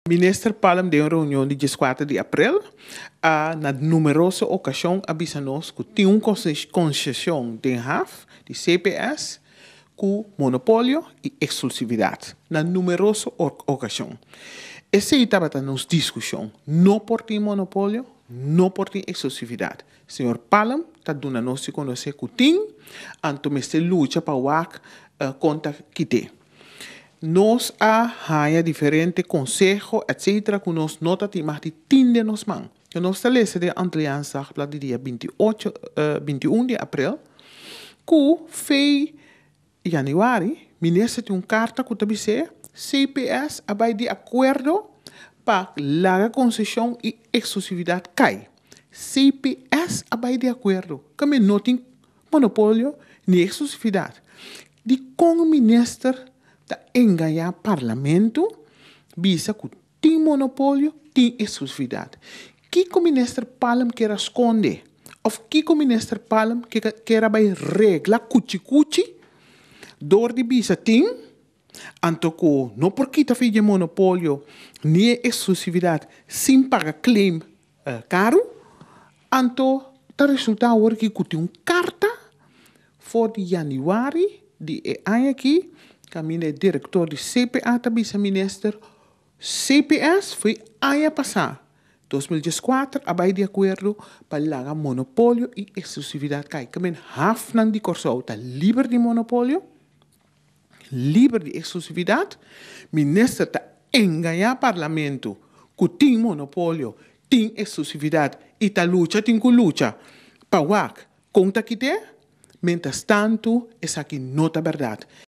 Minister Palm de uma reunião de 14 de abril, na numerosas ocasiões, avisou-nos que tinha uma concessão de HAF, de CPS, com monopólio e exclusividade. Na numerosas ocasiões. Essa estava na nossa discussão. Não por ter monopólio, não por ter exclusividade. O senhor Palm está dando nós se conhecer que tem, então este luta para o conta que tem. Nós há diferentes conselhos, etc., que nós não temos de tinde nos mãos. Nós estamos lendo a aliança para o dia 21 de abril, que foi januário, o ministro tem uma carta que diz CPS vai de acordo para a concessão e exclusividade cai. CPS vai de acordo, que não tem monopólio nem exclusividade. De como o ministro está enganar o parlamento, visa que tem monopólio, tem exclusividade. Que o ministro Palm quer esconder? Ou que o ministro Palm quer regla cuchi-cuchi, door de visa tem, anto não porque está feito monopólio, nem exclusividade, sem pagar claim caro, anto está resultado que tem uma carta voor de januari, die ano aqui, que é diretor de CPA, também minister, CPS foi ano passado, 2014, abai de acordo para o monopólio e exclusividade. Que é half ng di corso, está livre de monopólio, livre de exclusividade, minister está enganar o parlamento, que tem monopólio, tem exclusividade, e está luta, tem que luta, para o conta que tem, mientras tanto, essa aqui não é verdade.